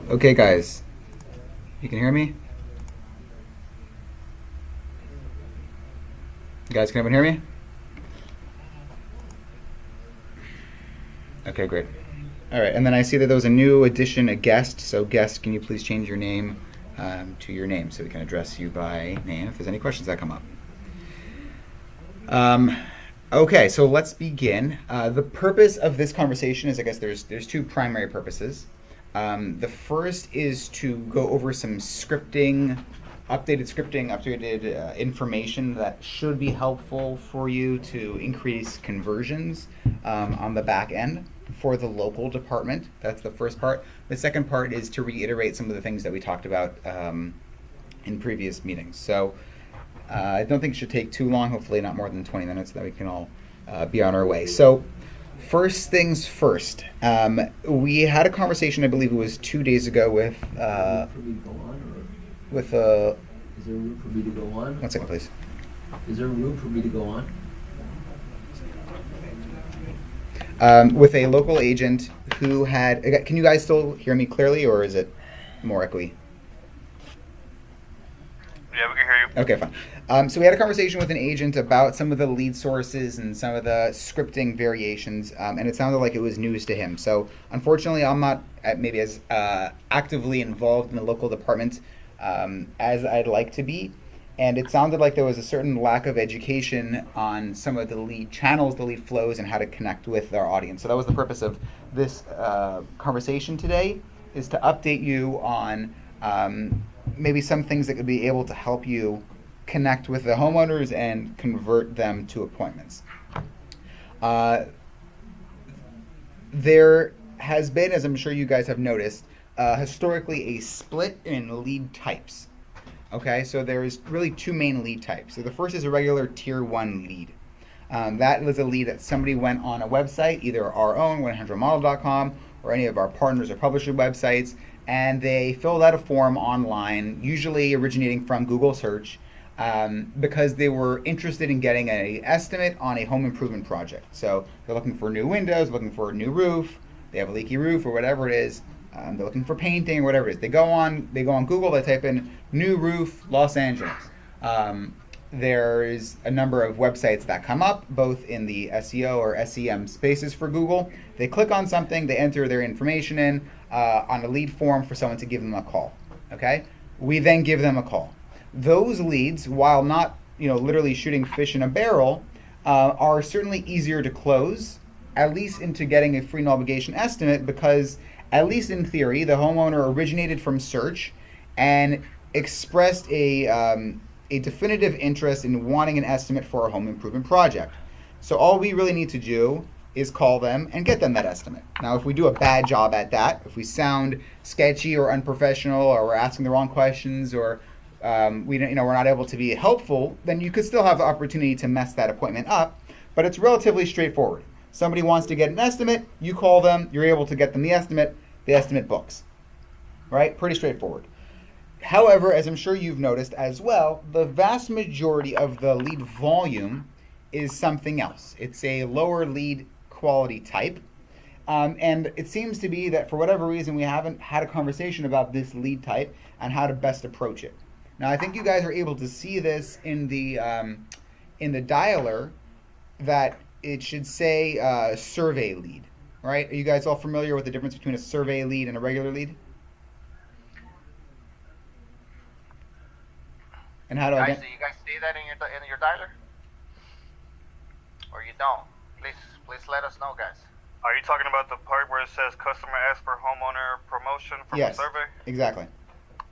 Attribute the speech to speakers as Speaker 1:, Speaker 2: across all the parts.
Speaker 1: Okay, guys, you can hear me? You guys can everyone hear me? Okay, great. All right, and then I see that there was a new addition, a guest. So, guest, can you please change your name to your name so we can address you by name if there's any questions that come up? Okay, so let's begin. The purpose of this conversation is, I guess, there's two primary purposes. The first is to go over some updated information that should be helpful for you to increase conversions on the back end for the local department. That's the first part. The second part is to reiterate some of the things that we talked about in previous meetings. So I don't think it should take too long, hopefully not more than 20 minutes, so that we can all be on our way. So first things first, we had a conversation, I believe it was 2 days ago with
Speaker 2: Is there room for me to go on?
Speaker 1: 1 second, please.
Speaker 2: Is there room for me to go on?
Speaker 1: With a local agent who had. Can you guys still hear me clearly, or is it more echoey?
Speaker 3: Yeah, we can hear you.
Speaker 1: Okay, fine. So we had a conversation with an agent about some of the lead sources and some of the scripting variations, and it sounded like it was news to him. So unfortunately, I'm not maybe as actively involved in the local department as I'd like to be. And it sounded like there was a certain lack of education on some of the lead channels, the lead flows, and how to connect with our audience. So that was the purpose of this conversation today, is to update you on maybe some things that could be able to help you connect with the homeowners and convert them to appointments. There has been, as I'm sure you guys have noticed, historically a split in lead types. Okay, so there's really two main lead types. So the first is a regular tier 1 lead. That was a lead that somebody went on a website, either our own, 100model.com, or any of our partners or publisher websites, and they filled out a form online, usually originating from Google search, because they were interested in getting an estimate on a home improvement project. So they're looking for new windows, looking for a new roof, they have a leaky roof or whatever it is. They're looking for painting or whatever it is. They go on Google, they type in new roof Los Angeles. There's a number of websites that come up, both in the SEO or SEM spaces for Google. They click on something, they enter their information in on a lead form for someone to give them a call. Okay? We then give them a call. Those leads, while not literally shooting fish in a barrel, are certainly easier to close, at least into getting a free no obligation estimate, because at least in theory, the homeowner originated from search and expressed a definitive interest in wanting an estimate for a home improvement project. So all we really need to do is call them and get them that estimate. Now, if we do a bad job at that, if we sound sketchy or unprofessional, or we're asking the wrong questions, or we're not able to be helpful, then you could still have the opportunity to mess that appointment up. But it's relatively straightforward. Somebody wants to get an estimate, you call them, you're able to get them the estimate books. Right? Pretty straightforward. However, as I'm sure you've noticed as well, the vast majority of the lead volume is something else. It's a lower lead quality type. And it seems to be that for whatever reason, we haven't had a conversation about this lead type and how to best approach it. Now, I think you guys are able to see this in the dialer, that it should say survey lead, right? Are you guys all familiar with the difference between a survey lead and a regular lead? And how do
Speaker 3: Do you guys see that in your dialer? Or you don't? Please let us know, guys.
Speaker 4: Are you talking about the part where it says customer asks for homeowner promotion from a survey?
Speaker 1: Exactly.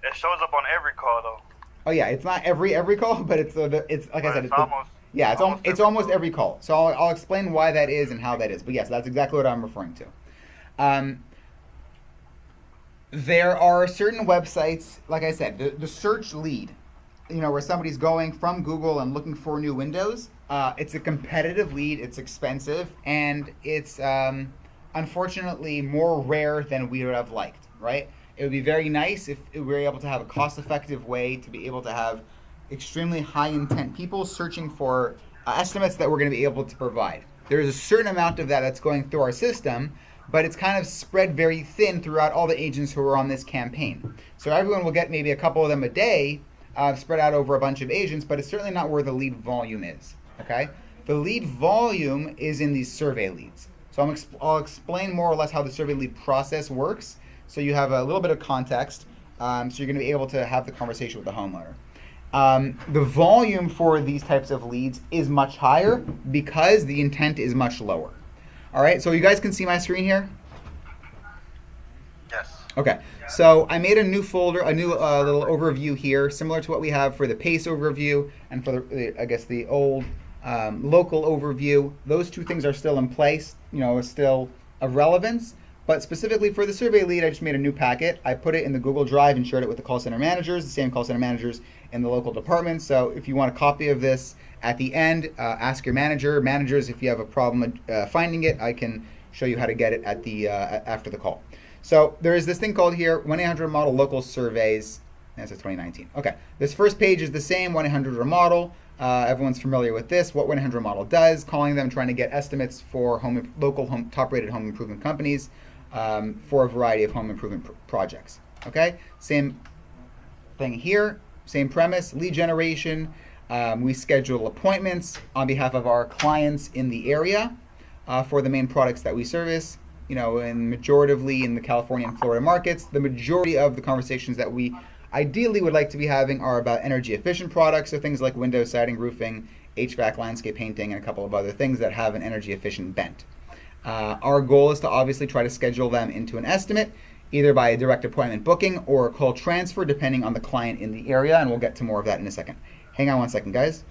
Speaker 4: It shows up on every call though.
Speaker 1: Oh yeah, it's not every call, but it's like I said, it's almost every call. So I'll explain why that is and how that is. But yes, that's exactly what I'm referring to. There are certain websites, like I said, the search lead, where somebody's going from Google and looking for new windows. It's a competitive lead, it's expensive, and it's unfortunately more rare than we would have liked, right? It would be very nice if we were able to have a cost-effective way to be able to have extremely high-intent people searching for estimates that we're going to be able to provide. There is a certain amount of that that's going through our system, but it's kind of spread very thin throughout all the agents who are on this campaign. So everyone will get maybe a couple of them a day, spread out over a bunch of agents, but it's certainly not where the lead volume is. Okay, the lead volume is in these survey leads. So I'll explain more or less how the survey lead process works, so you have a little bit of context. So you're going to be able to have the conversation with the homeowner. The volume for these types of leads is much higher because the intent is much lower. All right, so you guys can see my screen here?
Speaker 3: Yes.
Speaker 1: Okay, so I made a new folder, a new little overview here, similar to what we have for the PACE overview and for the old local overview. Those two things are still in place, still of relevance. But specifically for the survey lead, I just made a new packet. I put it in the Google Drive and shared it with the call center managers, the same call center managers in the local departments. So if you want a copy of this at the end, ask your manager. Managers, if you have a problem finding it, I can show you how to get it at the after the call. So there is this thing called here, 1-800-MODEL Local Surveys. That's a 2019. Okay, this first page is the same, 1-800-MODEL. Everyone's familiar with this, what 1-800-MODEL does, calling them, trying to get estimates for local top-rated home improvement companies. For a variety of home improvement projects. Okay, same thing here, same premise, lead generation. We schedule appointments on behalf of our clients in the area for the main products that we service. And majoritively in the California and Florida markets, the majority of the conversations that we ideally would like to be having are about energy efficient products, so things like window siding, roofing, HVAC, landscape painting, and a couple of other things that have an energy efficient bent. Our goal is to obviously try to schedule them into an estimate, either by a direct appointment booking or a call transfer, depending on the client in the area, and we'll get to more of that in a second. Hang on one second, guys.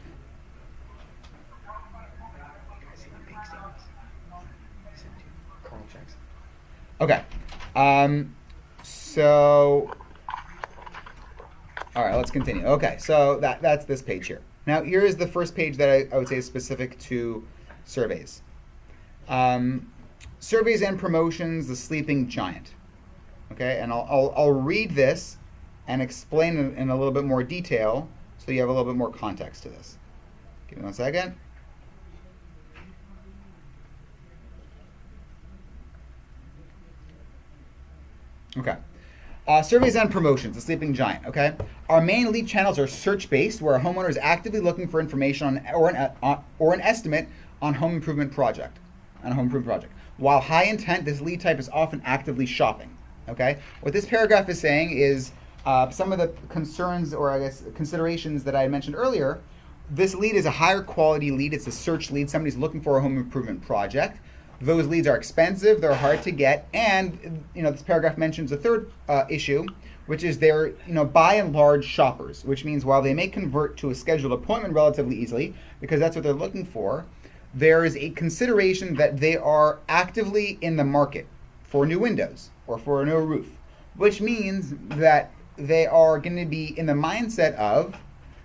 Speaker 1: Okay. All right, let's continue. Okay, so that's this page here. Now, here is the first page that I would say is specific to surveys. Surveys and promotions, the sleeping giant. Okay, and I'll read this and explain it in a little bit more detail so you have a little bit more context to this. Give me one second. Okay. Surveys and promotions, the sleeping giant. Okay, our main lead channels are search-based, where a homeowner is actively looking for information on or an estimate on a home improvement project. While high intent, this lead type is often actively shopping. Okay, what this paragraph is saying is some of the concerns, or I guess considerations that I mentioned earlier. This lead is a higher quality lead. It's a search lead. Somebody's looking for a home improvement project. Those leads are expensive, they're hard to get, and this paragraph mentions a third issue, which is they're by and large shoppers, which means while they may convert to a scheduled appointment relatively easily, because that's what they're looking for, there is a consideration that they are actively in the market for new windows or for a new roof, which means that they are going to be in the mindset of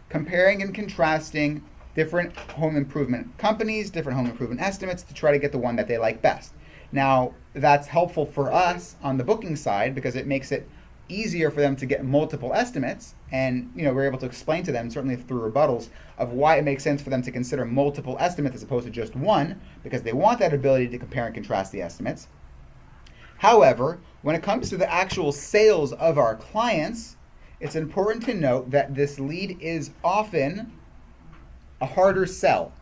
Speaker 1: comparing and contrasting different home improvement companies, different home improvement estimates to try to get the one that they like best. Now, that's helpful for us on the booking side because it makes it easier for them to get multiple estimates, and we're able to explain to them, certainly through rebuttals, of why it makes sense for them to consider multiple estimates as opposed to just one, because they want that ability to compare and contrast the estimates. However, when it comes to the actual sales of our clients, it's important to note that this lead is often a harder sell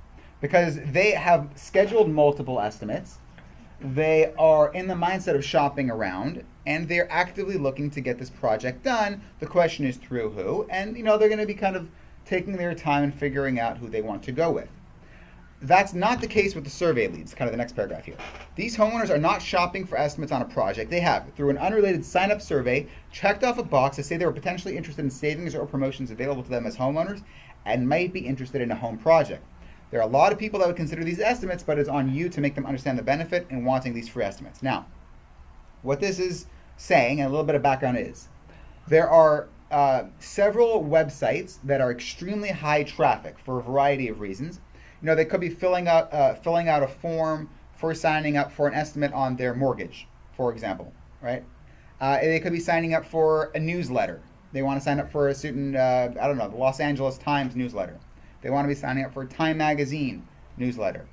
Speaker 1: because they have scheduled multiple estimates, they are in the mindset of shopping around, and they're actively looking to get this project done. The question is through who, and they're going to be kind of taking their time and figuring out who they want to go with. That's not the case with the survey leads, kind of the next paragraph here. These homeowners are not shopping for estimates on a project. They have, through an unrelated sign-up survey, checked off a box to say they were potentially interested in savings or promotions available to them as homeowners and might be interested in a home project. There are a lot of people that would consider these estimates, but it's on you to make them understand the benefit in wanting these free estimates. Now, what this is saying, and a little bit of background is, there are several websites that are extremely high traffic for a variety of reasons. They could be filling out a form for signing up for an estimate on their mortgage, for example, right? They could be signing up for a newsletter. They want to sign up for a certain, the Los Angeles Times newsletter. They want to be signing up for a Time Magazine newsletter.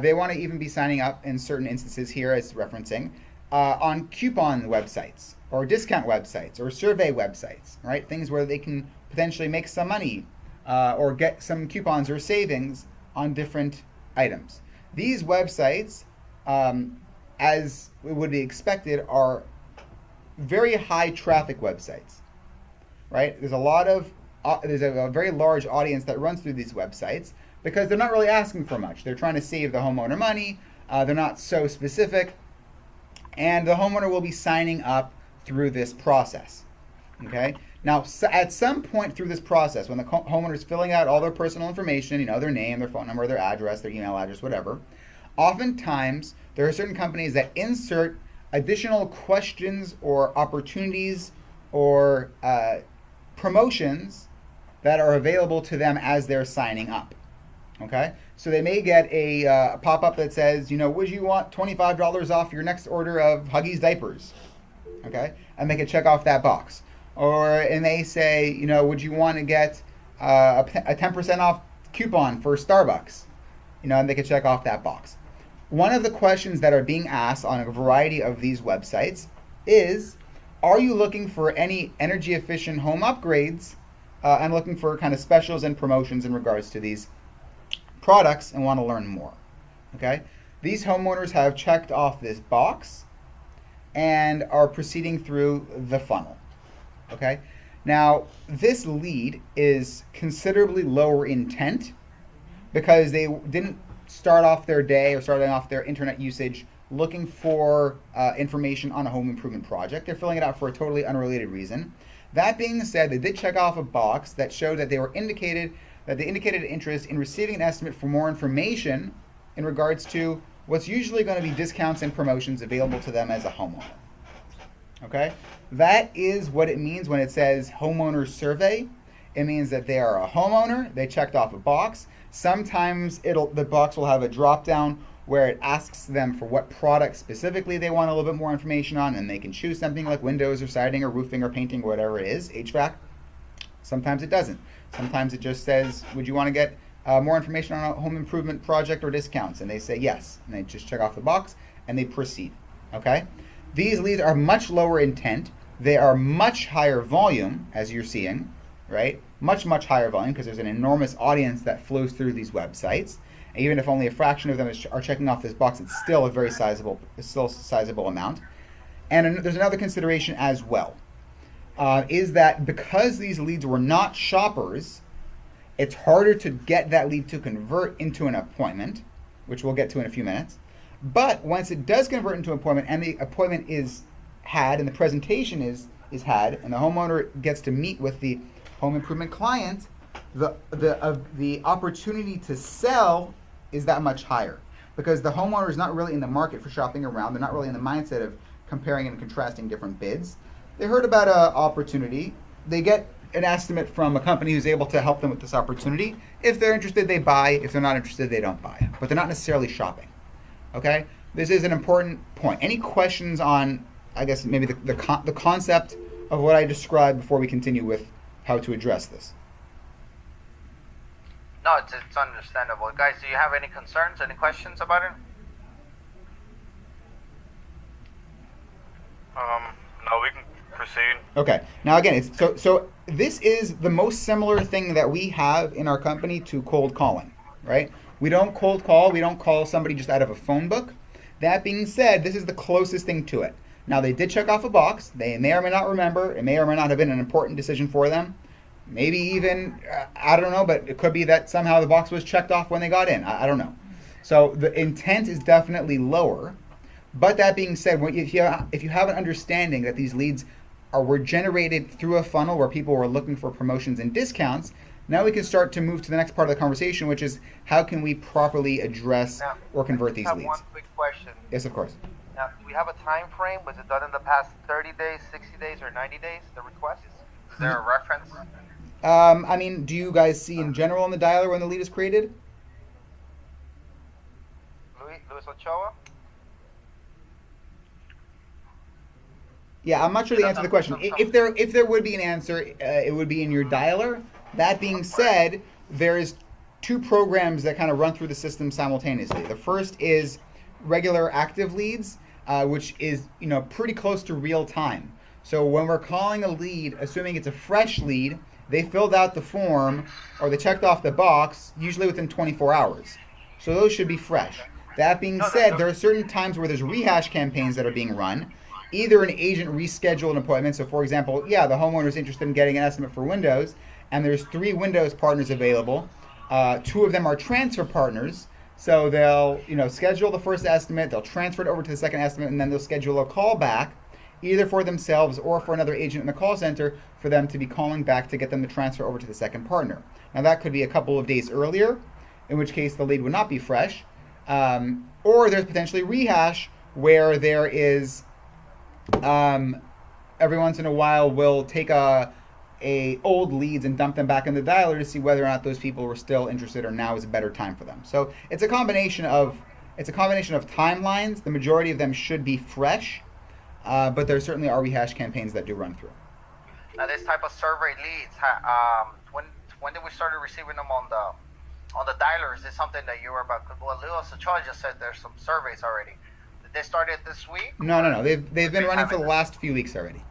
Speaker 1: They want to even be signing up in certain instances here, as referencing, on coupon websites or discount websites or survey websites, right? Things where they can potentially make some money or get some coupons or savings on different items. These websites, as would be expected, are very high traffic websites, right? There's a very large audience that runs through these websites because they're not really asking for much. They're trying to save the homeowner money. They're not so specific, and the homeowner will be signing up through this process. Okay. Now, at some point through this process, when the homeowner is filling out all their personal information, their name, their phone number, their address, their email address, whatever, oftentimes there are certain companies that insert additional questions or opportunities or promotions that are available to them as they're signing up. Okay, so they may get a pop-up that says, would you want $25 off your next order of Huggies diapers? Okay, and they can check off that box. And they say, would you want to get a 10% off coupon for Starbucks? And they can check off that box. One of the questions that are being asked on a variety of these websites is, are you looking for any energy efficient home upgrades and looking for kind of specials and promotions in regards to these products and want to learn more? Okay, these homeowners have checked off this box and are proceeding through the funnel. Okay, now this lead is considerably lower intent because they didn't start off their day or starting off their internet usage looking for information on a home improvement project. They're filling it out for a totally unrelated reason. That being said, they did check off a box that showed that they indicated interest in receiving an estimate for more information in regards to what's usually going to be discounts and promotions available to them as a homeowner. Okay, that is what it means when it says homeowner survey. It means that they are a homeowner. They checked off a box. Sometimes the box will have a drop down where it asks them for what product specifically they want a little bit more information on, and they can choose something like windows or siding or roofing or painting or whatever it is, HVAC. Sometimes it doesn't. Sometimes it just says, would you want to get more information on a home improvement project or discounts? And they say yes, and they just check off the box and they proceed. Okay, these leads are much lower intent. They are much higher volume, as you're seeing, right? Much higher volume because there's an enormous audience that flows through these websites. And even if only a fraction of them are checking off this box, it's still a sizable amount. And there's another consideration as well, is that because these leads were not shoppers, it's harder to get that lead to convert into an appointment, which we'll get to in a few minutes. But once it does convert into an appointment and the appointment is had and the presentation is had and the homeowner gets to meet with the home improvement client, the opportunity to sell is that much higher because the homeowner is not really in the market for shopping around. They're not really in the mindset of comparing and contrasting different bids. They heard about an opportunity. They get an estimate from a company who's able to help them with this opportunity. If they're interested, they buy. If they're not interested, they don't buy. But they're not necessarily shopping. Okay? This is an important point. Any questions on, I guess, maybe the concept of what I described before we continue with how to address this?
Speaker 3: No, it's understandable. Guys, do you have any concerns, any questions about it?
Speaker 4: No, we can proceed.
Speaker 1: Okay. Now again, so this is the most similar thing that we have in our company to cold calling, right? We don't cold call. We don't call somebody just out of a phone book. That being said, this is the closest thing to it. Now, they did check off a box. They may or may not remember. It may or may not have been an important decision for them. Maybe even, I don't know, but it could be that somehow the box was checked off when they got in. I don't know. So the intent is definitely lower. But that being said, if you have an understanding that these leads were generated through a funnel where people were looking for promotions and discounts, now we can start to move to the next part of the conversation, which is how can we properly address or convert these leads?
Speaker 3: I have one quick question.
Speaker 1: Yes, of course.
Speaker 3: Now, do we have a time frame? Was it done in the past 30 days, 60 days, or 90 days, the request? Is there a reference?
Speaker 1: I mean, do you guys see in general in the dialer when the lead is created?
Speaker 3: Luis Ochoa?
Speaker 1: Yeah, I'm not sure the answer to the question. If there would be an answer, it would be in your dialer. That being said, there is two programs that kind of run through the system simultaneously. The first is regular active leads, which is pretty close to real time. So when we're calling a lead, assuming it's a fresh lead, they filled out the form or they checked off the box usually within 24 hours. So those should be fresh. That being said, there are certain times where there's rehash campaigns that are being run. Either an agent rescheduled an appointment. So for example, the homeowner is interested in getting an estimate for windows, and there's 3 windows partners available. 2 of them are transfer partners. So they'll schedule the first estimate, they'll transfer it over to the second estimate, and then they'll schedule a call back, either for themselves or for another agent in the call center, for them to be calling back to get them to transfer over to the second partner. Now that could be a couple of days earlier, in which case the lead would not be fresh. Or there's potentially rehash, where there is every once in a while we'll take a old leads and dump them back in the dialer to see whether or not those people were still interested or now is a better time for them. So it's a combination of timelines. The majority of them should be fresh, but there certainly are rehash campaigns that do run through.
Speaker 3: Now, this type of survey leads, when did we start receiving them on the dialer? Is this something that you were about? Well, Leo Sachoa just said there's some surveys already. Did they start it this week?
Speaker 1: No. They've been running for the last few weeks already.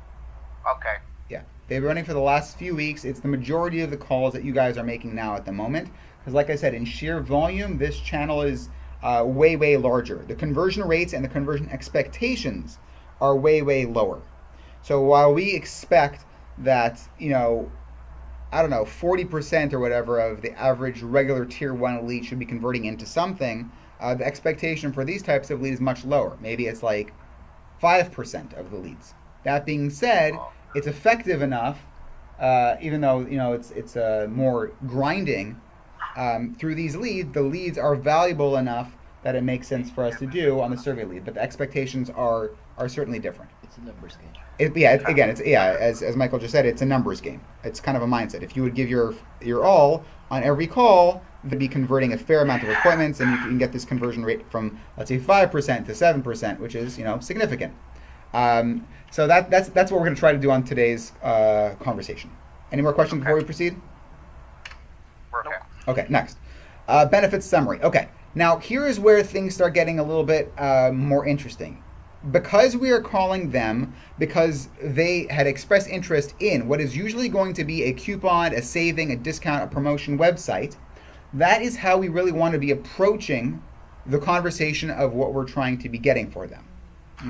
Speaker 3: Okay.
Speaker 1: Yeah, they've been running for the last few weeks. It's the majority of the calls that you guys are making now at the moment. Because like I said, in sheer volume, this channel is way, way larger. The conversion rates and the conversion expectations are way, way lower. So while we expect that, 40% or whatever of the average regular tier 1 lead should be converting into something, the expectation for these types of leads is much lower. Maybe it's like 5% of the leads. That being said, it's effective enough, even though it's more grinding through these leads. The leads are valuable enough that it makes sense for us to do on the survey lead, but the expectations are certainly different.
Speaker 2: It's a numbers game.
Speaker 1: As Michael just said, it's a numbers game. It's kind of a mindset. If you would give your all on every call, they'd be converting a fair amount of appointments, and you can get this conversion rate from, let's say, 5% to 7%, which is significant. So that's what we're going to try to do on today's conversation. Any more questions before we proceed?
Speaker 3: Okay.
Speaker 1: Okay, next. Benefits summary. Okay, now here is where things start getting a little bit more interesting. Because we are calling them because they had expressed interest in what is usually going to be a coupon, a saving, a discount, a promotion website, that is how we really want to be approaching the conversation of what we're trying to be getting for them.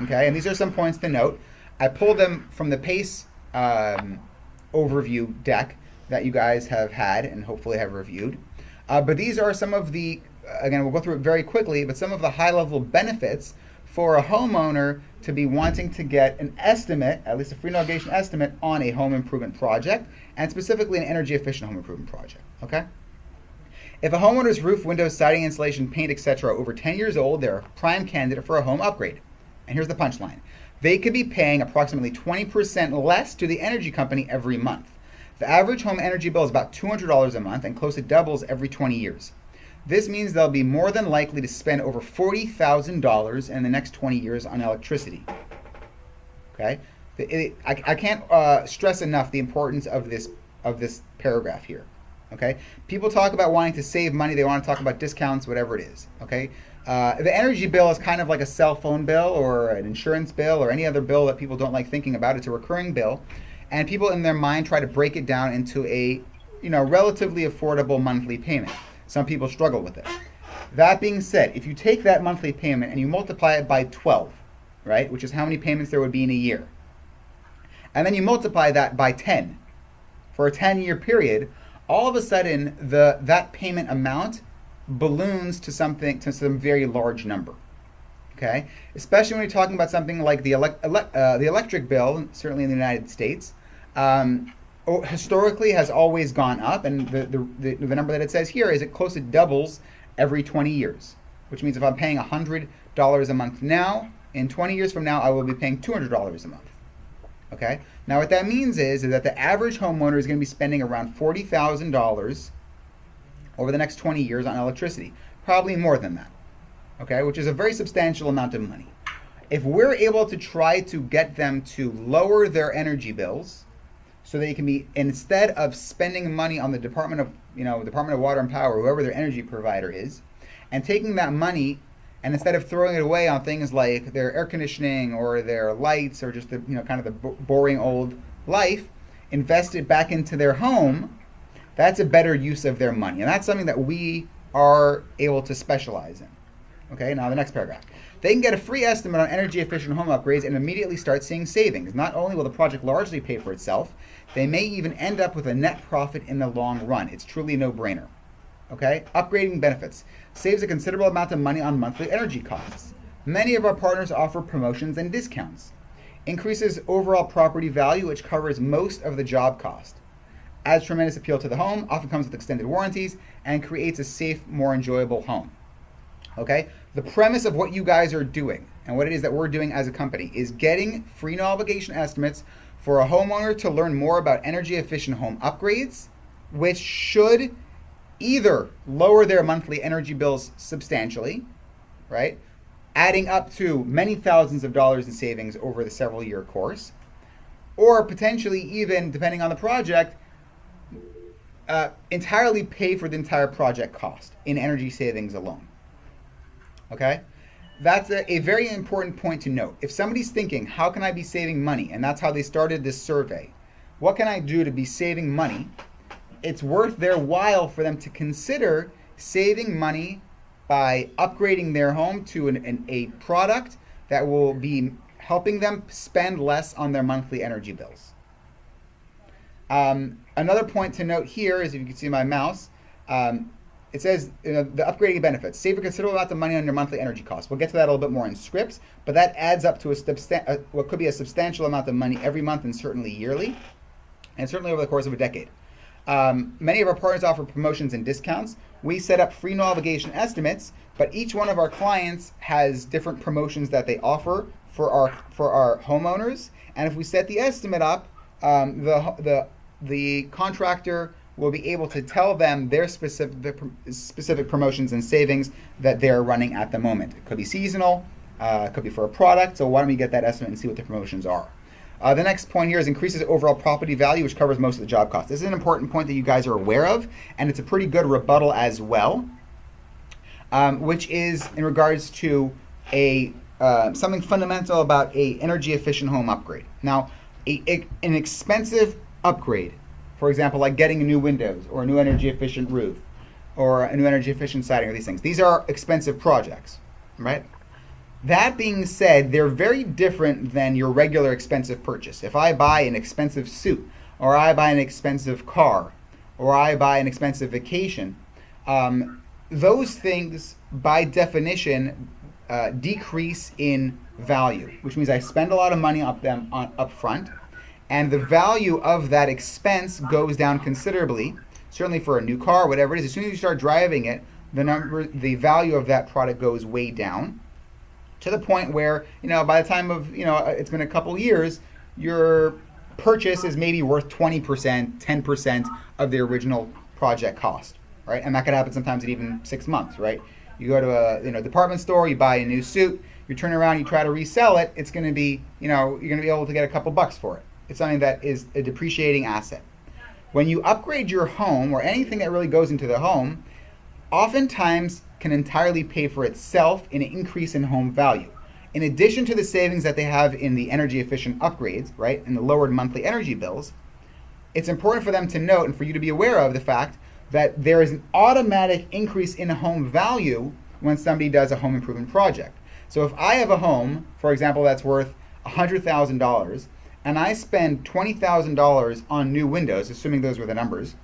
Speaker 1: Okay, and these are some points to note. I pulled them from the PACE overview deck that you guys have had and hopefully have reviewed. But these are some of the, again, we'll go through it very quickly, but some of the high-level benefits for a homeowner to be wanting to get an estimate, at least a free navigation estimate, on a home improvement project, and specifically an energy-efficient home improvement project. Okay? If a homeowner's roof, windows, siding, insulation, paint, etc. are over 10 years old, they're a prime candidate for a home upgrade. And here's the punchline. They could be paying approximately 20% less to the energy company every month. The average home energy bill is about $200 a month and close to doubles every 20 years. This means they'll be more than likely to spend over $40,000 in the next 20 years on electricity. Okay? I can't stress enough the importance of this paragraph here. Okay? People talk about wanting to save money. They want to talk about discounts, whatever it is. Okay? The energy bill is kind of like a cell phone bill or an insurance bill or any other bill that people don't like thinking about. It's a recurring bill. And people in their mind try to break it down into a relatively affordable monthly payment. Some people struggle with it. That being said, if you take that monthly payment and you multiply it by 12, right, which is how many payments there would be in a year, and then you multiply that by 10 for a 10-year period, all of a sudden that payment amount balloons to some very large number. Okay, especially when you're talking about something like the electric bill, certainly in the United States. Historically has always gone up, and the number that it says here is it close to doubles every 20 years, which means if I'm paying $100 a month now, in 20 years from now I will be paying $200 a month. Okay, now what that means is that the average homeowner is going to be spending around $40,000 over the next 20 years on electricity, probably more than that. Okay, which is a very substantial amount of money. If we're able to try to get them to lower their energy bills so that it can be, instead of spending money on the Department of Water and Power, whoever their energy provider is, and taking that money and instead of throwing it away on things like their air conditioning or their lights or just the kind of the boring old life, invest it back into their home. That's a better use of their money, and that's something that we are able to specialize in. Okay, now the next paragraph. They can get a free estimate on energy efficient home upgrades and immediately start seeing savings. Not only will the project largely pay for itself, they may even end up with a net profit in the long run. It's truly a no-brainer. Okay, upgrading benefits. Saves a considerable amount of money on monthly energy costs. Many of our partners offer promotions and discounts. Increases overall property value, which covers most of the job cost. Adds tremendous appeal to the home, often comes with extended warranties, and creates a safe, more enjoyable home. Okay, the premise of what you guys are doing and what it is that we're doing as a company is getting free no obligation estimates for a homeowner to learn more about energy efficient home upgrades, which should either lower their monthly energy bills substantially, right, adding up to many thousands of dollars in savings over the several year course, or potentially even, depending on the project, entirely pay for the entire project cost in energy savings alone. Okay? That's a very important point to note. If somebody's thinking, how can I be saving money? And that's how they started this survey. What can I do to be saving money? It's worth their while for them to consider saving money by upgrading their home to a product that will be helping them spend less on their monthly energy bills. Another point to note here is, if you can see my mouse, it says the upgrading benefits. Save a considerable amount of money on your monthly energy costs. We'll get to that a little bit more in scripts, but that adds up to what could be a substantial amount of money every month and certainly yearly, and certainly over the course of a decade. Many of our partners offer promotions and discounts. We set up free no obligation estimates, but each one of our clients has different promotions that they offer for our homeowners. And if we set the estimate up, the contractor will be able to tell them their specific promotions and savings that they're running at the moment. It could be seasonal, it could be for a product. So why don't we get that estimate and see what the promotions are? The next point here is increases overall property value, which covers most of the job costs. This is an important point that you guys are aware of, and it's a pretty good rebuttal as well, which is in regards to something fundamental about a energy efficient home upgrade. Now, an expensive upgrade, for example, like getting new windows or a new energy efficient roof or a new energy efficient siding or these things. These are expensive projects, right? That being said, they're very different than your regular expensive purchase. If I buy an expensive suit, or I buy an expensive car, or I buy an expensive vacation, those things by definition decrease in value, which means I spend a lot of money up front, and the value of that expense goes down considerably. Certainly for a new car, whatever it is, as soon as you start driving it, the value of that product goes way down, to the point where, by the time of, it's been a couple years, your purchase is maybe worth 20%, 10% of the original project cost, right? And that could happen sometimes in even 6 months, right? You go to a department store, you buy a new suit, you turn around, you try to resell it, it's going to be, you're going to be able to get a couple bucks for it. It's something that is a depreciating asset. When you upgrade your home, or anything that really goes into the home, oftentimes can entirely pay for itself in an increase in home value. In addition to the savings that they have in the energy efficient upgrades, right, and the lowered monthly energy bills, it's important for them to note and for you to be aware of the fact that there is an automatic increase in home value when somebody does a home improvement project. So if I have a home, for example, that's worth $100,000, and I spend $20,000 on new windows, assuming those were the numbers,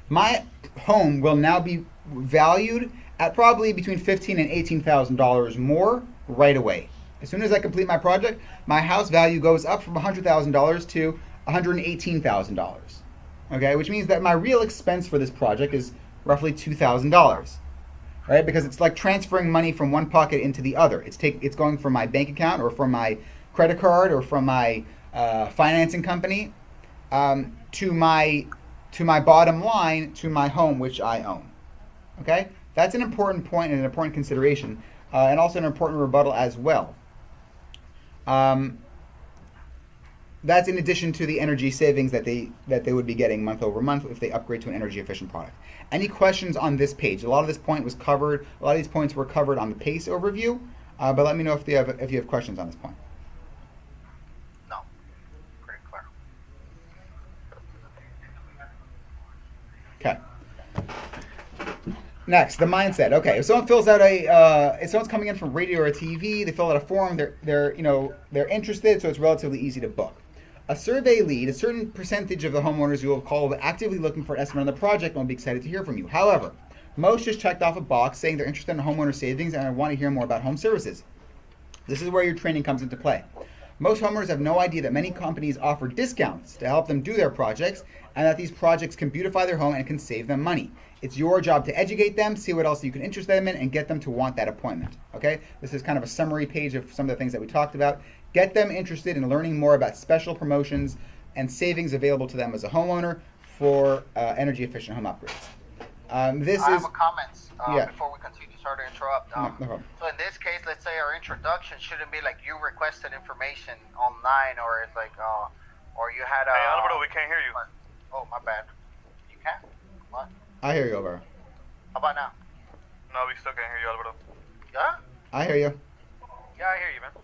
Speaker 1: my home will now be valued at probably between $15,000 and $18,000 more right away. As soon as I complete my project, my house value goes up from $100,000 to $118,000. Okay, which means that my real expense for this project is roughly $2,000, right? Because it's like transferring money from one pocket into the other. It's going from my bank account or from my credit card or from my financing company to my bottom line, to my home, which I own. Okay, that's an important point and an important consideration, and also an important rebuttal as well. That's in addition to the energy savings that they would be getting month over month if they upgrade to an energy efficient product. Any questions on this page? A lot of this point was covered. A lot of these points were covered on the PACE overview, but let me know if you have questions on this point.
Speaker 3: No. Pretty clear.
Speaker 1: Okay. Next, the mindset. Okay, if someone fills out if someone's coming in from radio or TV, they fill out a form. They're interested, so it's relatively easy to book. A survey lead, a certain percentage of the homeowners you will call will be actively looking for an estimate on the project and will be excited to hear from you. However, most just checked off a box saying they're interested in homeowner savings and want to hear more about home services. This is where your training comes into play. Most homeowners have no idea that many companies offer discounts to help them do their projects and that these projects can beautify their home and can save them money. It's your job to educate them, see what else you can interest them in, and get them to want that appointment. Okay? This is kind of a summary page of some of the things that we talked about. Get them interested in learning more about special promotions and savings available to them as a homeowner for energy efficient home upgrades.
Speaker 3: I have a comment before we continue. Sorry to interrupt.
Speaker 1: No problem.
Speaker 3: So in this case, let's say our introduction shouldn't be like you requested information online, or it's like, or you had a.
Speaker 4: Hey, Alvaro, we can't hear you.
Speaker 3: Oh, my bad. You can? What?
Speaker 1: I hear you, Alvaro.
Speaker 3: How about now?
Speaker 4: No, we still can't hear you, Alvaro.
Speaker 3: Yeah?
Speaker 1: I hear you.
Speaker 2: Yeah, I hear you, man.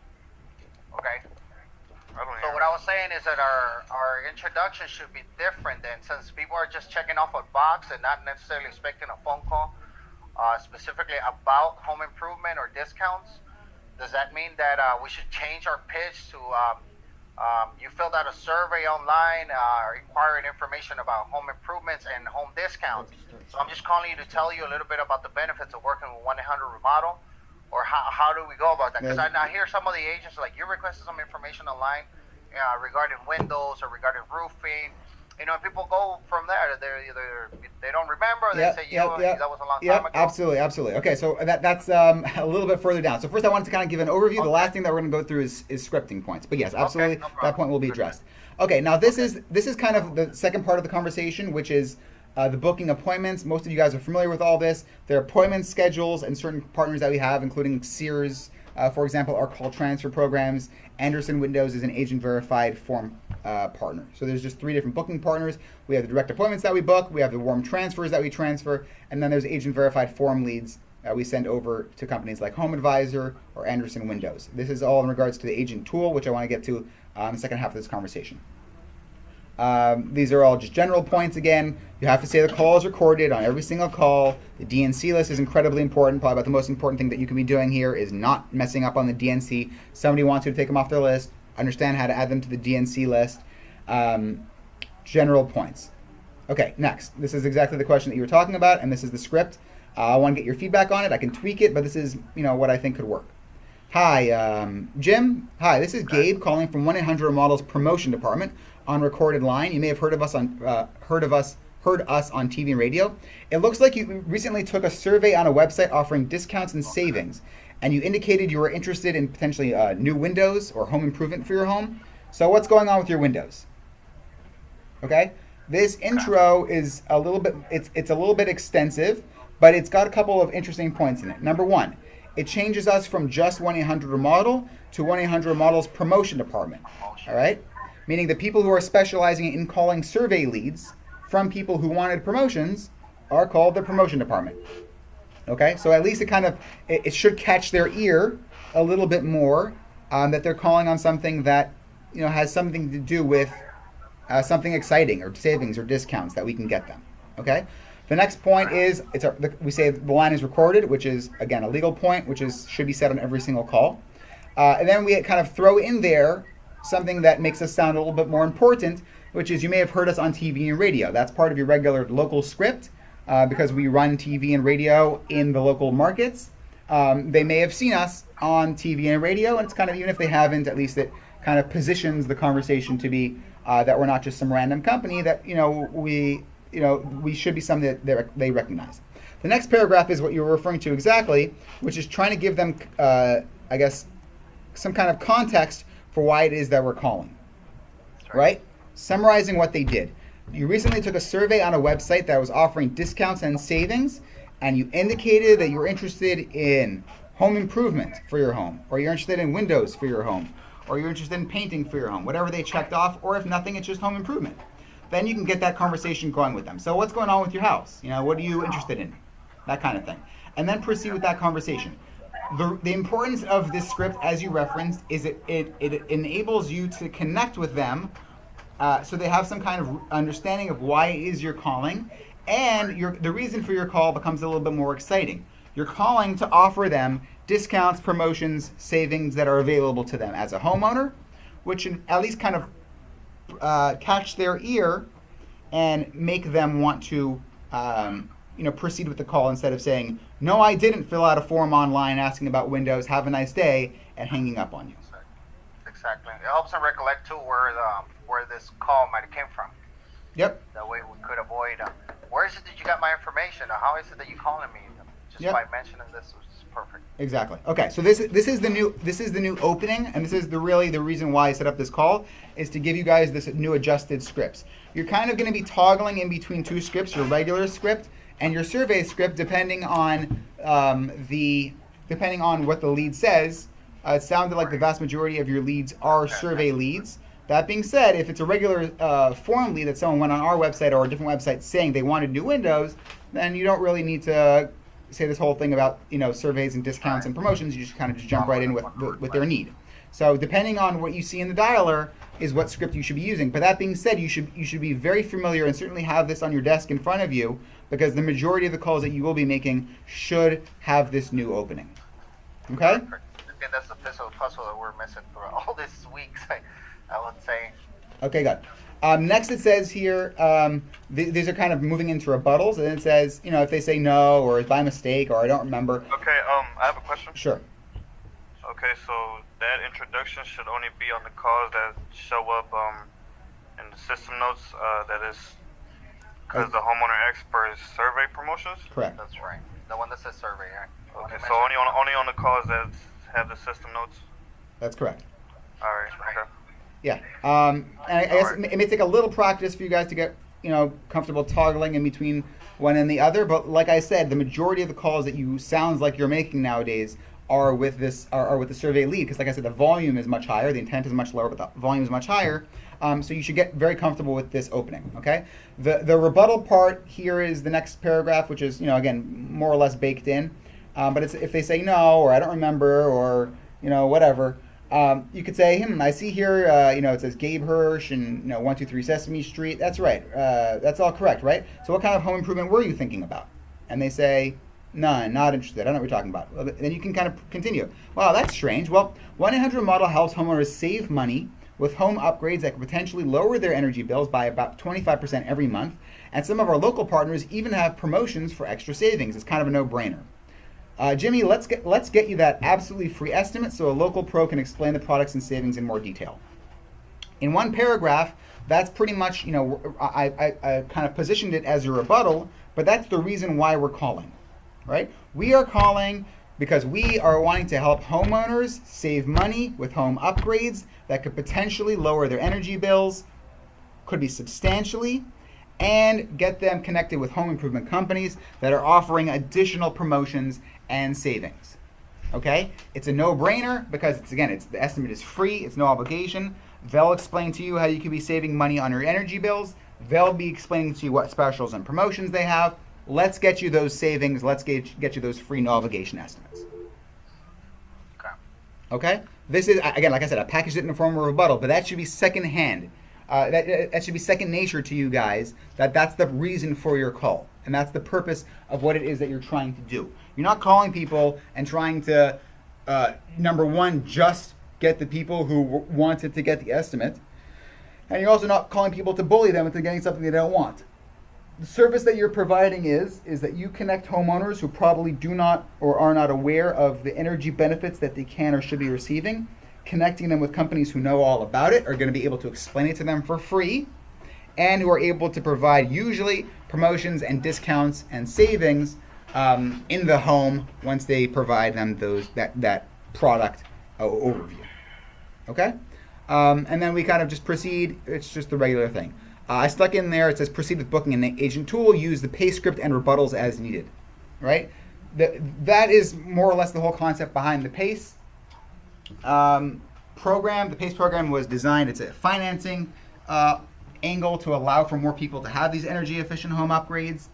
Speaker 3: Okay.
Speaker 4: I don't
Speaker 3: So
Speaker 4: hear
Speaker 3: what
Speaker 4: you.
Speaker 3: I was saying is that our introduction should be different then, since people are just checking off a box and not necessarily expecting a phone call specifically about home improvement or discounts. Does that mean that we should change our pitch to you filled out a survey online requiring information about home improvements and home discounts. So I'm just calling you to tell you a little bit about the benefits of working with 1-800-REMODEL, or how do we go about that? Because I hear some of the agents like, you requested some information online regarding windows or regarding roofing. You know, people go from there. They don't remember. They say, that was a long time ago.
Speaker 1: Absolutely. Okay, so that's a little bit further down. So first I wanted to kind of give an overview. The last thing that we're going to go through is scripting points. But yes, absolutely,
Speaker 3: no problem.
Speaker 1: that point will be addressed. Okay, now this is kind of the second part of the conversation, which is the booking appointments. Most of you guys are familiar with all this. There are appointment schedules and certain partners that we have, including Sears, for example, our call transfer programs. Anderson Windows is an agent-verified form partner. So there's just 3 different booking partners. We have the direct appointments that we book, we have the warm transfers that we transfer, and then there's agent-verified form leads that we send over to companies like Home Advisor or Anderson Windows. This is all in regards to the agent tool, which I want to get to in the second half of this conversation. These are all just general points. Again, you have to say the call is recorded on every single call. The DNC list is incredibly important. Probably about the most important thing that you can be doing here is not messing up on the DNC. Somebody wants you to take them off their list. Understand how to add them to the DNC list. General points. Okay, next. This is exactly the question that you were talking about, and this is the script. I want to get your feedback on it. I can tweak it, but this is what I think could work. Hi, Jim. Hi, this is Gabe calling from 1-800-REMODEL's promotion department on recorded line. You may have heard us on TV and radio. It looks like you recently took a survey on a website offering discounts and savings, and you indicated you were interested in potentially new windows or home improvement for your home. So what's going on with your windows? Okay, this intro is a little bit it's a little bit extensive, but it's got a couple of interesting points in it. Number one, it changes us from just 1-800-REMODEL to 1-800-REMODEL's promotion department. All right, meaning the people who are specializing in calling survey leads from people who wanted promotions are called the promotion department. Okay, so at least it should catch their ear a little bit more that they're calling on something that has something to do with something exciting or savings or discounts that we can get them. Okay, the next point is we say the line is recorded, which is again a legal point, which should be said on every single call, and then we kind of throw in there something that makes us sound a little bit more important, which is you may have heard us on TV and radio. That's part of your regular local script because we run TV and radio in the local markets. They may have seen us on TV and radio, and it's kind of, even if they haven't, at least it kind of positions the conversation to be that we're not just some random company, that we should be something that they recognize. The next paragraph is what you're referring to exactly, which is trying to give them, I guess, some kind of context for why it is that we're calling, right? Summarizing what they did. You recently took a survey on a website that was offering discounts and savings, and you indicated that you were interested in home improvement for your home, or you're interested in windows for your home, or you're interested in painting for your home, whatever they checked off, or if nothing, it's just home improvement. Then you can get that conversation going with them. So what's going on with your house? What are you interested in? That kind of thing. And then proceed with that conversation. The importance of this script, as you referenced, is it enables you to connect with them so they have some kind of understanding of why it is you're calling, and the reason for your call becomes a little bit more exciting. You're calling to offer them discounts, promotions, savings that are available to them as a homeowner, which at least kind of catch their ear and make them want to proceed with the call instead of saying, no, I didn't fill out a form online asking about windows, have a nice day, and hanging up on you.
Speaker 3: Exactly. It helps them recollect too where this call might have came from.
Speaker 1: Yep.
Speaker 3: That way we could avoid, where is it that you got my information? Or how is it that you're calling me? Just by mentioning this, which is perfect.
Speaker 1: Exactly. Okay, so this is the new opening, and this is the reason why I set up this call, is to give you guys this new adjusted scripts. You're kind of going to be toggling in between two scripts, your regular script and your survey script, depending on what the lead says. It sounded like the vast majority of your leads are survey leads. That being said, if it's a regular form lead that someone went on our website or a different website saying they wanted new windows, then you don't really need to say this whole thing about surveys and discounts and promotions. You just kind of jump right in with their need. So depending on what you see in the dialer is what script you should be using. But that being said, you should be very familiar and certainly have this on your desk in front of you, because the majority of the calls that you will be making should have this new opening. Okay?
Speaker 3: Perfect. Again, that's the piece of the puzzle that we're missing for all these weeks, I would say.
Speaker 1: Okay, good. Next it says here, these are kind of moving into rebuttals, and it says, if they say no, or it's by mistake, or I don't remember.
Speaker 4: Okay, I have a question.
Speaker 1: Sure.
Speaker 4: Okay, so that introduction should only be on the calls that show up in the system notes, that is, because the homeowner expert is survey promotions?
Speaker 1: Correct.
Speaker 3: That's right. The one that says survey, right?
Speaker 4: Okay, so only on the calls that have the system notes?
Speaker 1: That's correct.
Speaker 4: All right, okay.
Speaker 1: Yeah. And I guess it may take a little practice for you guys to get, comfortable toggling in between one and the other. But like I said, the majority of the calls that you sounds like you're making nowadays are with the survey lead, because like I said, the volume is much higher, the intent is much lower, but the volume is much higher. So you should get very comfortable with this opening. Okay. The rebuttal part here is the next paragraph, which is again more or less baked in. But it's if they say no, or I don't remember, or whatever. You could say, I see here, it says Gabe Hirsch and 123 Sesame Street. That's right. That's all correct, right? So what kind of home improvement were you thinking about? And they say, none, not interested. I don't know what you're talking about. Well, then you can kind of continue. Wow, that's strange. Well, 1-800-MODEL helps homeowners save money with home upgrades that could potentially lower their energy bills by about 25% every month. And some of our local partners even have promotions for extra savings. It's kind of a no-brainer. Jimmy, let's get you that absolutely free estimate so a local pro can explain the products and savings in more detail. In one paragraph, that's pretty much, I kind of positioned it as a rebuttal, but that's the reason why we're calling, right? We are calling because we are wanting to help homeowners save money with home upgrades that could potentially lower their energy bills, could be substantially, and get them connected with home improvement companies that are offering additional promotions and savings. Okay? It's a no-brainer because the estimate is free, it's no obligation. They'll explain to you how you could be saving money on your energy bills. They'll be explaining to you what specials and promotions they have. Let's get you those savings. Let's get you those free no obligation estimates. Okay? This is, again, like I said, I packaged it in the form of a rebuttal, but that should be secondhand. That should be second nature to you guys, that's the reason for your call. And that's the purpose of what it is that you're trying to do. You're not calling people and trying to, number one, just get the people who wanted to get the estimate. And you're also not calling people to bully them into getting something they don't want. The service that you're providing is that you connect homeowners who probably do not or are not aware of the energy benefits that they can or should be receiving. Connecting them with companies who know all about it, are going to be able to explain it to them for free, and who are able to provide usually promotions and discounts and savings in the home once they provide them that product overview. Okay? And then we kind of just proceed. It's just the regular thing. I stuck in there, it says proceed with booking an agent tool, use the pay script and rebuttals as needed. Right? That is more or less the whole concept behind the PACE. program, the PACE program was designed, it's a financing angle to allow for more people to have these energy efficient home upgrades,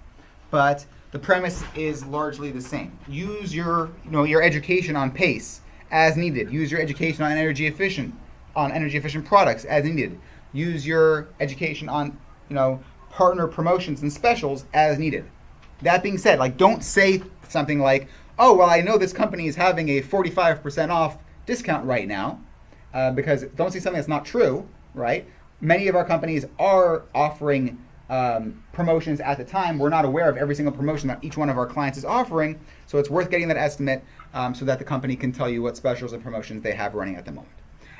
Speaker 1: but the premise is largely the same. Use your education on PACE as needed. Use your education on energy efficient products as needed. Use your education on partner promotions and specials as needed. That being said, don't say something like, oh, well, I know this company is having a 45% off discount right now, because don't say something that's not true, right? Many of our companies are offering promotions at the time. We're not aware of every single promotion that each one of our clients is offering, so it's worth getting that estimate so that the company can tell you what specials and promotions they have running at the moment.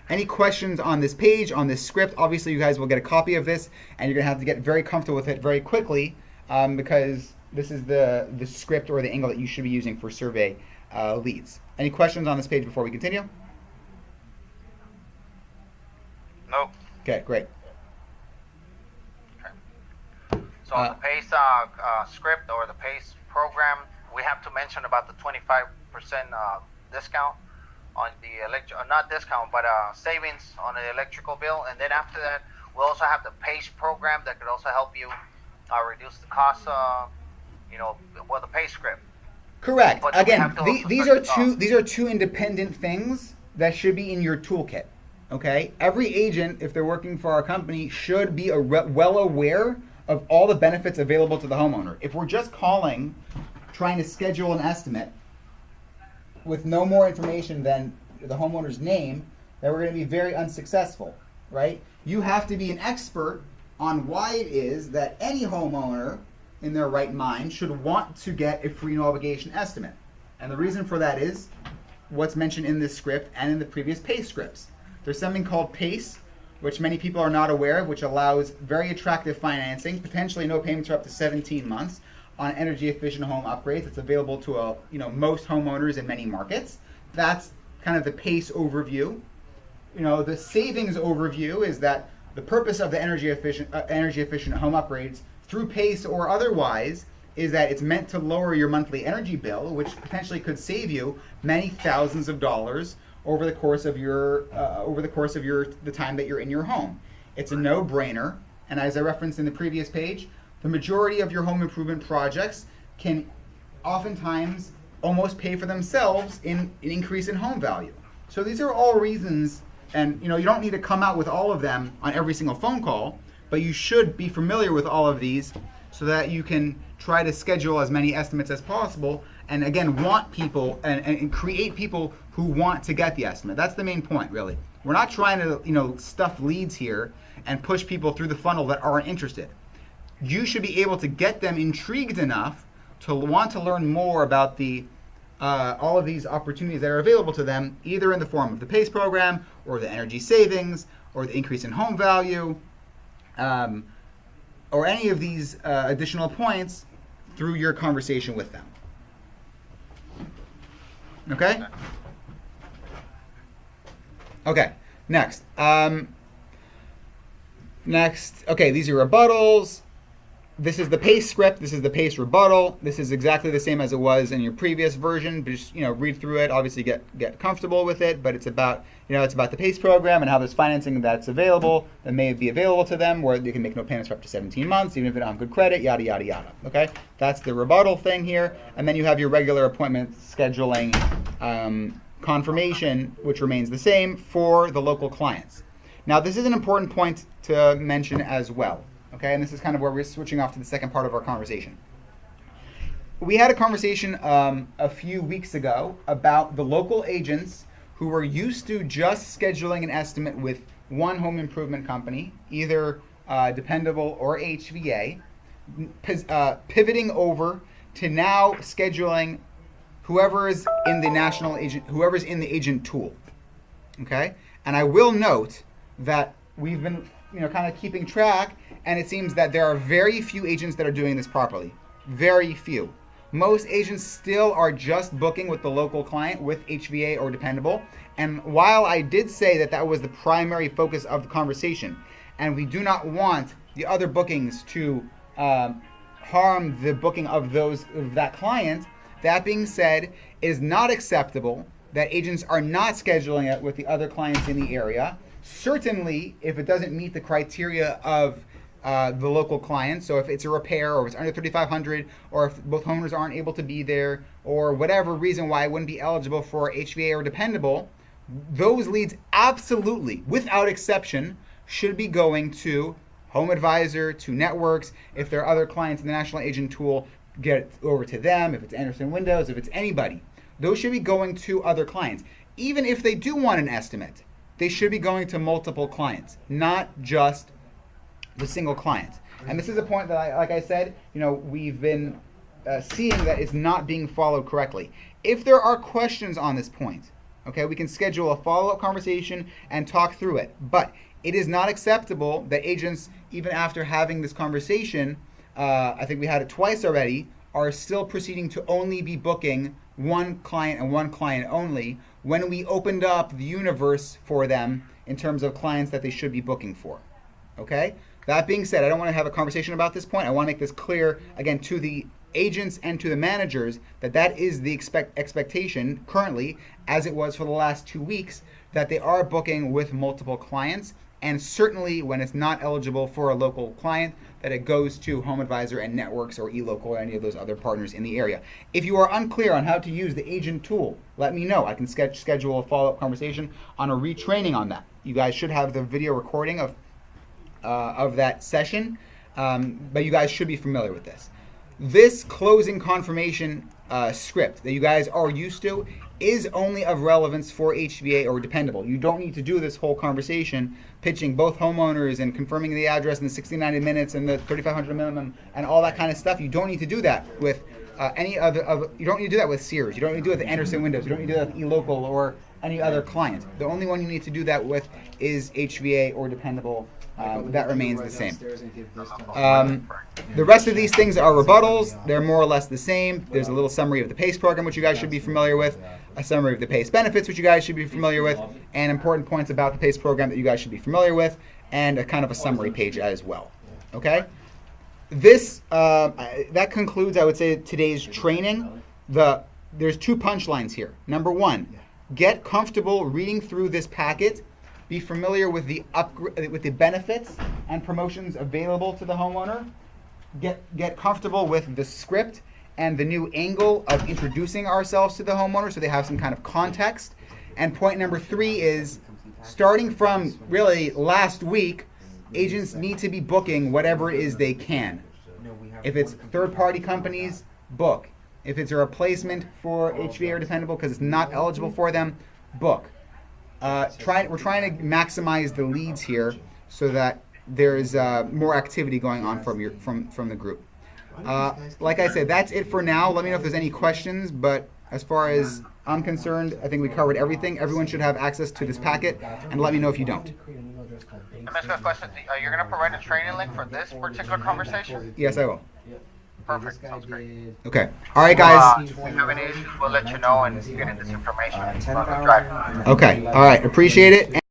Speaker 1: Any questions on this page, on this script? Obviously, you guys will get a copy of this, and you're going to have to get very comfortable with it very quickly because this is the script or the angle that you should be using for survey leads. Any questions on this page before we continue?
Speaker 4: Nope.
Speaker 1: Okay, great.
Speaker 3: So on the PACE script or the PACE program, we have to mention about the 25% discount on the not discount, but savings on the electrical bill. And then after that, we also have the PACE program that could also help you reduce the cost, the PACE script.
Speaker 1: Correct.
Speaker 3: But
Speaker 1: Again, these are two independent things that should be in your toolkit. Okay? Every agent, if they're working for our company, should be well aware of all the benefits available to the homeowner. If we're just calling, trying to schedule an estimate with no more information than the homeowner's name, then we're going to be very unsuccessful, right? You have to be an expert on why it is that any homeowner in their right mind should want to get a free no obligation estimate. And the reason for that is what's mentioned in this script and in the previous PACE scripts. There's something called PACE, which many people are not aware of, which allows very attractive financing, potentially no payments for up to 17 months on energy efficient home upgrades. It's available to most homeowners in many markets. That's kind of the PACE overview. The savings overview is that the purpose of the energy efficient home upgrades through PACE or otherwise is that it's meant to lower your monthly energy bill, which potentially could save you many thousands of dollars over the course of the time that you're in your home. It's a no-brainer, and as I referenced in the previous page, the majority of your home improvement projects can oftentimes almost pay for themselves in an increase in home value. So these are all reasons, and you don't need to come out with all of them on every single phone call, but you should be familiar with all of these so that you can try to schedule as many estimates as possible, and again, want people and create people who want to get the estimate. That's the main point, really. We're not trying to stuff leads here and push people through the funnel that aren't interested. You should be able to get them intrigued enough to want to learn more about the all of these opportunities that are available to them, either in the form of the PACE program or the energy savings or the increase in home value, or any of these additional points through your conversation with them. Okay? Okay, next. Okay, these are rebuttals. This is the PACE script. This is the PACE rebuttal. This is exactly the same as it was in your previous version. But just read through it. Obviously, get comfortable with it. But it's about the PACE program and how there's financing that's available that may be available to them, where they can make no payments for up to 17 months, even if they don't have good credit. Yada yada yada. Okay, that's the rebuttal thing here. And then you have your regular appointment scheduling confirmation, which remains the same for the local clients. Now, this is an important point to mention as well. Okay, and this is kind of where we're switching off to the second part of our conversation. We had a conversation a few weeks ago about the local agents who were used to just scheduling an estimate with one home improvement company, either Dependable or HVA, pivoting over to now scheduling whoever's in the agent tool. Okay, and I will note that we've been kind of keeping track, and it seems that there are very few agents that are doing this properly. Very few. Most agents still are just booking with the local client with HVA or Dependable. And while I did say that was the primary focus of the conversation, and we do not want the other bookings to harm the booking of that client, that being said, it is not acceptable that agents are not scheduling it with the other clients in the area. Certainly, if it doesn't meet the criteria of the local client, so if it's a repair or if it's under 3,500, or if both homeowners aren't able to be there, or whatever reason why it wouldn't be eligible for HVA or dependable, those leads absolutely, without exception, should be going to Home Advisor, to networks. If there are other clients in the National Agent Tool, get it over to them. If it's Anderson Windows, if it's anybody, those should be going to other clients. Even if they do want an estimate, they should be going to multiple clients, not just the single client. And this is a point that, like I said, we've been seeing that it's not being followed correctly. If there are questions on this point, okay, we can schedule a follow-up conversation and talk through it. But it is not acceptable that agents, even after having this conversation, I think we had it twice already, are still proceeding to only be booking one client and one client only, when we opened up the universe for them in terms of clients that they should be booking for. Okay? That being said, I don't want to have a conversation about this point. I want to make this clear, again, to the agents and to the managers, that is the expectation currently, as it was for the last 2 weeks, that they are booking with multiple clients, and certainly when it's not eligible for a local client, that it goes to Home Advisor and networks or eLocal or any of those other partners in the area. If you are unclear on how to use the agent tool, let me know. I can schedule a follow-up conversation on a retraining on that. You guys should have the video recording of that session, but you guys should be familiar with this. This closing confirmation script that you guys are used to is only of relevance for HVA or dependable. You don't need to do this whole conversation pitching both homeowners and confirming the address and the 60, 90 minutes and the 3,500 minimum and all that kind of stuff. You don't need to do that with any other. You don't need to do that with Sears. You don't need to do it with Anderson Windows. You don't need to do that with eLocal or any other client. The only one you need to do that with is HVA or dependable. That remains the same. The rest of these things are rebuttals. They're more or less the same. There's a little summary of the PACE program, which you guys should be familiar with, a summary of the PACE benefits, which you guys should be familiar with, and important points about the PACE program that you guys should be familiar with, and a kind of a summary page as well. Okay? This that concludes, I would say, today's training. There's 2 punchlines here. Number 1, get comfortable reading through this packet. Be familiar with the benefits and promotions available to the homeowner. Get comfortable with the script and the new angle of introducing ourselves to the homeowner so they have some kind of context. And point number 3 is, starting from really last week, agents need to be booking whatever it is they can. If it's third-party companies, book. If it's a replacement for HVA or dependable because it's not eligible for them, book. We're trying to maximize the leads here so that there's more activity going on from the group. Like I said, that's it for now. Let me know if there's any questions, but as far as I'm concerned, I think we covered everything. Everyone should have access to this packet, and let me know if you don't.
Speaker 3: Let me ask you a question. You're going to provide a training link for this particular conversation?
Speaker 1: Yes, I will.
Speaker 3: Perfect. Sounds great.
Speaker 1: Okay. All right, guys.
Speaker 3: If we have any issues, we'll let you know and get in this information. Okay.
Speaker 1: All right. Appreciate it.